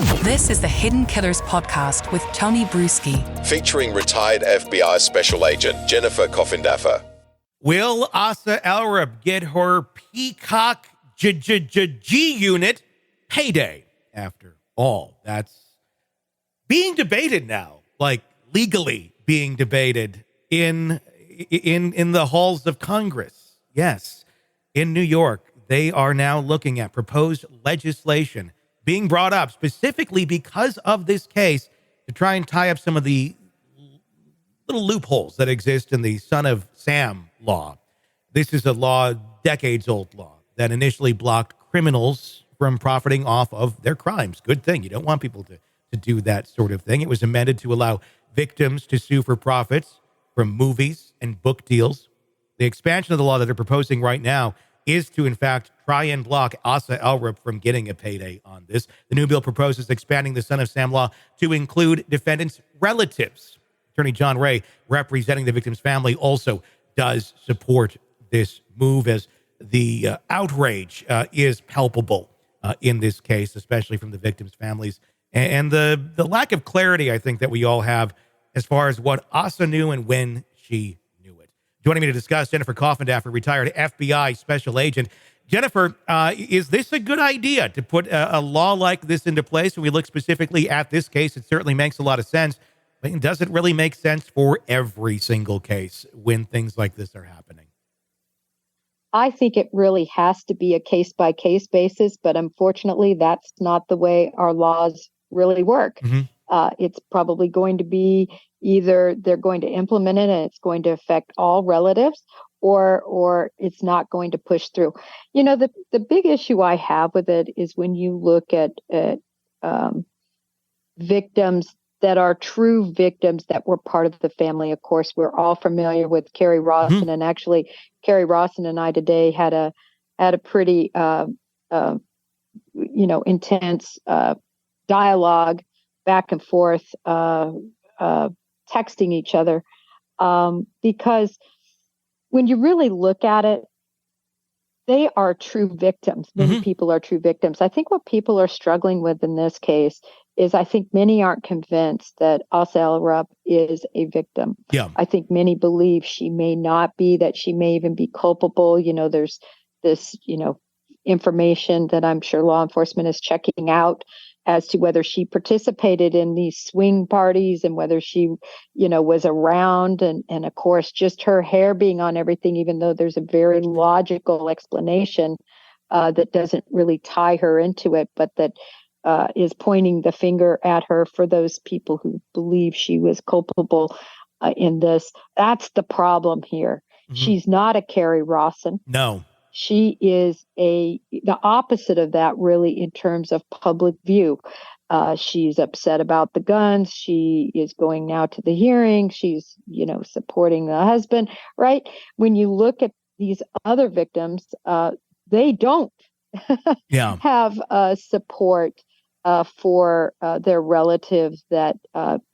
This is the Hidden Killers podcast with Tony Brueski, featuring retired FBI Special Agent Jennifer Coffindaffer. Will Asa Ellerup get her Peacock G unit payday? After all, that's being debated now, like legally being debated in the halls of Congress. Yes, in New York, they are now looking at proposed legislation being brought up specifically because of this case to try and tie up some of the little loopholes that exist in the Son of Sam law. This is a law, decades-old law, that initially blocked criminals from profiting off of their crimes. Good thing. You don't want people to do that sort of thing. It was amended to allow victims to sue for profits from movies and book deals. The expansion of the law that they're proposing right now is to, in fact, try and block Asa Ellerup from getting a payday on this. The new bill proposes expanding the Son of Sam law to include defendants' relatives. Attorney John Ray, representing the victim's family, also does support this move, as the outrage is palpable in this case, especially from the victims' families. And the lack of clarity, I think, that we all have as far as what Asa knew and when she knew it. Joining me to discuss, Jennifer Coffindaffer, retired FBI Special Agent. Jennifer, is this a good idea to put a law like this into place? When we look specifically at this case, it certainly makes a lot of sense. But it doesn't really make sense for every single case when things like this are happening. I think it really has to be a case-by-case basis, but unfortunately, that's not the way our laws really work. Mm-hmm. It's probably going to be either they're going to implement it and it's going to affect all relatives, or it's not going to push through. You know, the big issue I have with it is when you look at victims that are true victims that were part of the family. Of course, we're all familiar with Carrie Rawson, Mm-hmm. and actually, Carrie Rawson and I today had a pretty intense dialogue back and forth, texting each other, because when you really look at it, they are true victims. Many Mm-hmm. people are true victims. I think what people are struggling with in this case is I think many aren't convinced that Asa Ellerup is a victim. Yeah. I think many believe she may not be, that she may even be culpable. You know, there's this, information that I'm sure law enforcement is checking out as to whether she participated in these swing parties and whether she, was around. And of course, just her hair being on everything, even though there's a very logical explanation that doesn't really tie her into it, but that is pointing the finger at her for those people who believe she was culpable in this. That's the problem here. Mm-hmm. She's not a Carrie Rawson. No. She is the opposite of that, really, in terms of public view. She's upset about the guns. She is going now to the hearing. She's, supporting the husband, right? When you look at these other victims, they don't have support for their relatives that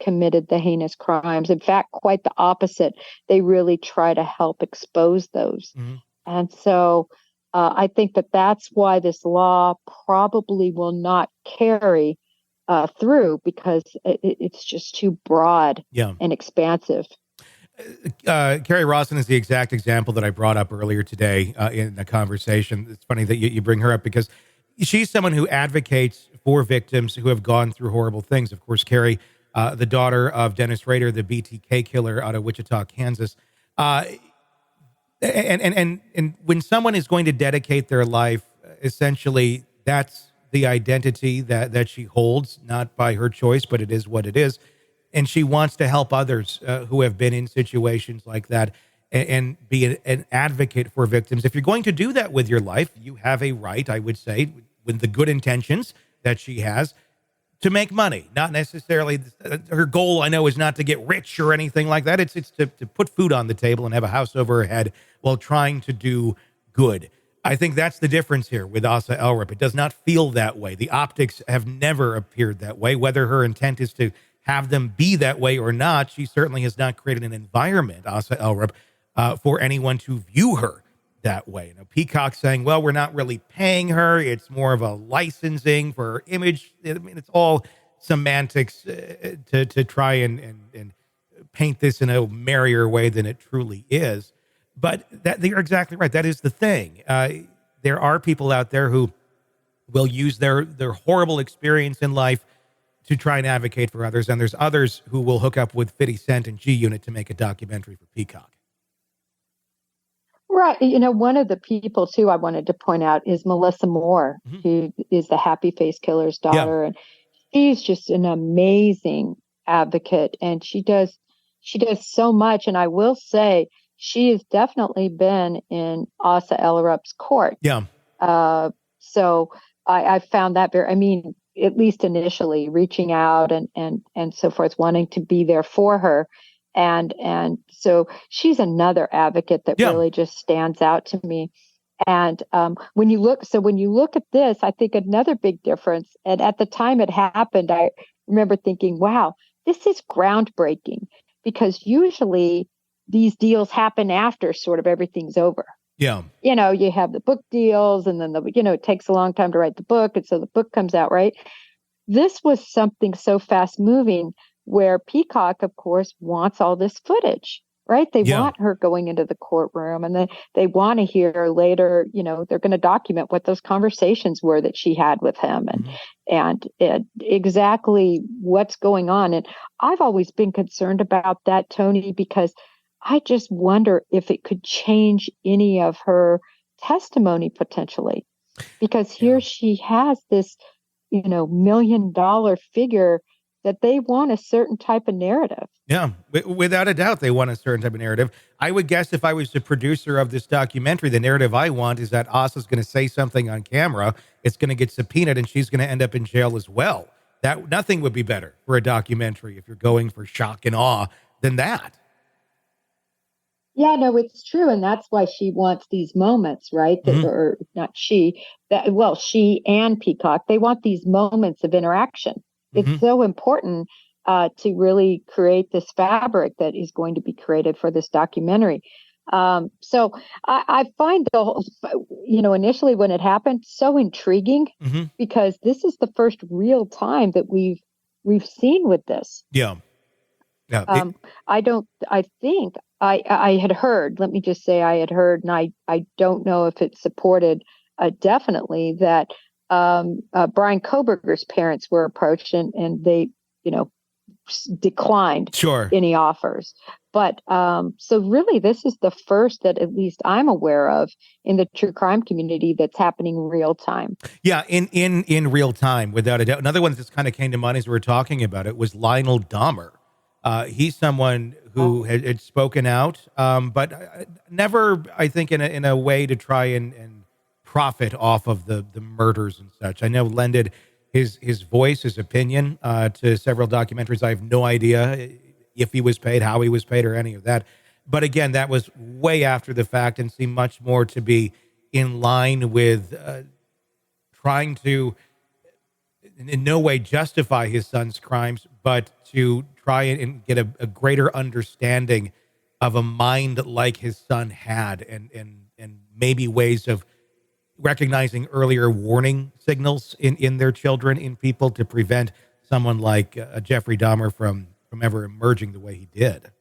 committed the heinous crimes. In fact, quite the opposite. They really try to help expose those. Mm-hmm. And so I think that's why this law probably will not carry through, because it's just too broad and expansive. Carrie Rawson is the exact example that I brought up earlier today in the conversation. It's funny that you bring her up, because she's someone who advocates for victims who have gone through horrible things. Of course, Carrie, the daughter of Dennis Rader, the BTK killer out of Wichita, Kansas. And when someone is going to dedicate their life, essentially that's the identity that she holds, not by her choice, but it is what it is. And she wants to help others who have been in situations like that and be an advocate for victims. If you're going to do that with your life, you have a right, I would say, with the good intentions that she has, to make money. Not necessarily, her goal, I know, is not to get rich or anything like that. It's to put food on the table and have a house over her head while trying to do good. I think that's the difference here with Asa Ellerup. It does not feel that way. The optics have never appeared that way. Whether her intent is to have them be that way or not, she certainly has not created an environment, Asa Ellerup, for anyone to view her that way. Peacock saying, well, we're not really paying her. It's more of a licensing for her image. I mean, it's all semantics to try and paint this in a merrier way than it truly is. But you're exactly right. That is the thing. There are people out there who will use their horrible experience in life to try and advocate for others. And there's others who will hook up with 50 Cent and G Unit to make a documentary for Peacock. Right. One of the people, too, I wanted to point out is Melissa Moore, who is the Happy Face Killer's daughter. Yeah. And she's just an amazing advocate. And she does so much. And I will say she has definitely been in Asa Ellerup's court. Yeah. So I found that at least initially, reaching out and so forth, wanting to be there for her. And so she's another advocate that really just stands out to me. And when you look at this, I think another big difference, and at the time it happened, I remember thinking, wow, this is groundbreaking, because usually these deals happen after sort of everything's over. Yeah. You have the book deals, and then it takes a long time to write the book. And so the book comes out, right? This was something so fast moving, where Peacock, of course, wants all this footage, right? They want her going into the courtroom, and they want to hear later, they're going to document what those conversations were that she had with him and exactly what's going on. And I've always been concerned about that, Tony, because I just wonder if it could change any of her testimony potentially, because here she has this, $1 million figure that they want a certain type of narrative. Yeah, without a doubt, they want a certain type of narrative. I would guess if I was the producer of this documentary, the narrative I want is that Asa's going to say something on camera, it's going to get subpoenaed, and she's going to end up in jail as well. That nothing would be better for a documentary if you're going for shock and awe than that. Yeah, no, it's true. And that's why she wants these moments, right? Or not she, she and Peacock, they want these moments of interaction. It's so important to really create this fabric that is going to be created for this documentary. So I find the whole, initially when it happened, so intriguing because this is the first real time that we've seen with this. Yeah. Yeah. I think I had heard, let me just say I had heard, and I don't know if it's supported definitely, that Brian Koberger's parents were approached and they, declined any offers. But so really, this is the first that at least I'm aware of in the true crime community that's happening real time. Yeah, in real time, without a doubt. Another one that just kind of came to mind as we were talking about it was Lionel Dahmer. He's someone who had spoken out, but never, I think, in a way to try and profit off of the murders and such. I know lended his voice, his opinion to several documentaries. I have no idea if he was paid, how he was paid, or any of that. But again, that was way after the fact and seemed much more to be in line with trying to in no way justify his son's crimes, but to try and get a greater understanding of a mind like his son had, and maybe ways of recognizing earlier warning signals in their children, in people, to prevent someone like Jeffrey Dahmer from ever emerging the way he did.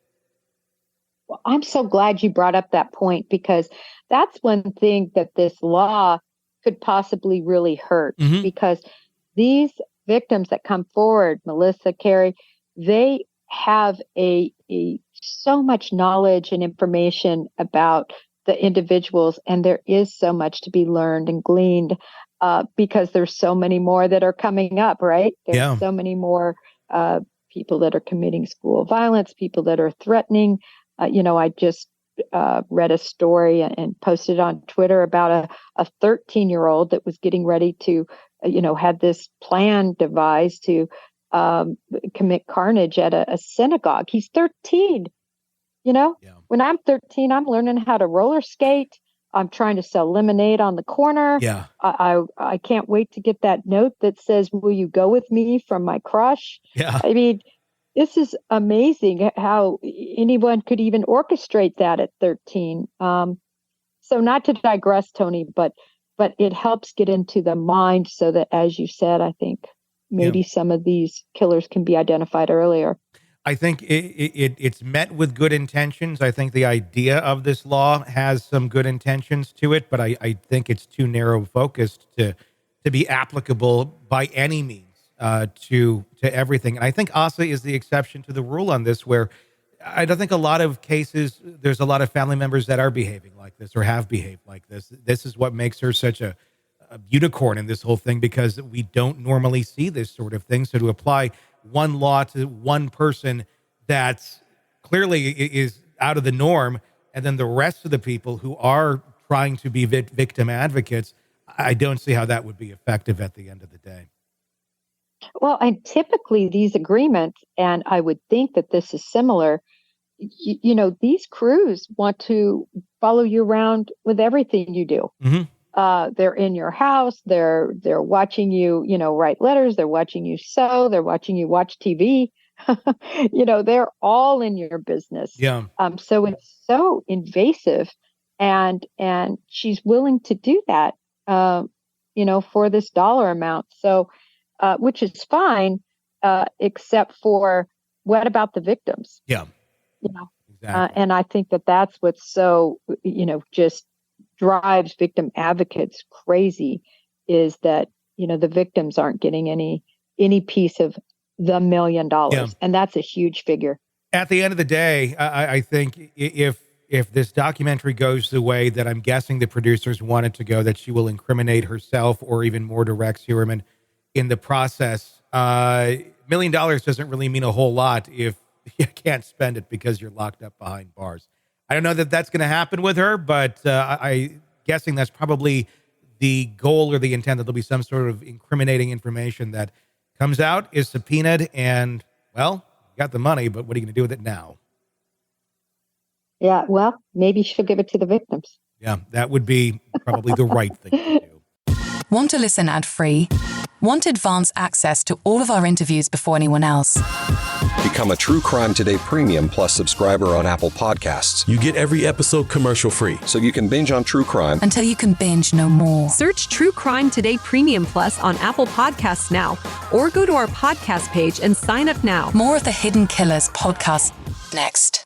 Well, I'm so glad you brought up that point, because that's one thing that this law could possibly really hurt, because these victims that come forward, Melissa, Carrie, they have a so much knowledge and information about the individuals, and there is so much to be learned and gleaned because there's so many more that are coming up, right? There's so many more people that are committing school violence, people that are threatening. I just read a story and posted on Twitter about a 13-year-old that was getting ready to, had this plan devised to commit carnage at a synagogue. He's 13. When I'm 13, I'm learning how to roller skate. I'm trying to sell lemonade on the corner. Yeah. I can't wait to get that note that says, "Will you go with me?" from my crush. Yeah. I mean, this is amazing how anyone could even orchestrate that at 13. So not to digress, Tony, but it helps get into the mind so that, as you said, I think maybe some of these killers can be identified earlier. I think it's met with good intentions. I think the idea of this law has some good intentions to it, but I think it's too narrow focused to be applicable by any means to everything. And I think Asa is the exception to the rule on this, where I don't think a lot of cases, there's a lot of family members that are behaving like this or have behaved like this. This is what makes her such a unicorn in this whole thing, because we don't normally see this sort of thing. So to apply one law to one person that clearly is out of the norm, and then the rest of the people who are trying to be victim advocates, I don't see how that would be effective at the end of the day. Well, and typically these agreements, and I would think that this is similar, you know, these crews want to follow you around with everything you do. Mm-hmm. They're in your house. They're watching you, you know, write letters. They're watching you sew. They're watching you watch TV. You know, they're all in your business. Yeah. So it's so invasive, and she's willing to do that, you know, for this dollar amount. So, which is fine, except for what about the victims? Yeah. You know, exactly. and I think that that's what's so, you know, just drives victim advocates crazy, is that, you know, the victims aren't getting any piece of the $1 million. Yeah. And that's a huge figure. At the end of the day, I think if this documentary goes the way that I'm guessing the producers wanted to go, that she will incriminate herself or even more to Rex Heuermann in the process. $1 million doesn't really mean a whole lot if you can't spend it because you're locked up behind bars. I don't know that that's going to happen with her, but I'm guessing that's probably the goal or the intent, that there'll be some sort of incriminating information that comes out, is subpoenaed, and, well, you got the money, but what are you going to do with it now? Yeah, well, maybe she'll give it to the victims. Yeah, that would be probably the right thing to do. Want to listen ad-free? Want advanced access to all of our interviews before anyone else? Become a True Crime Today Premium Plus subscriber on Apple Podcasts. You get every episode commercial-free, so you can binge on true crime until you can binge no more. Search True Crime Today Premium Plus on Apple Podcasts now, or go to our podcast page and sign up now. More of the Hidden Killers podcast next.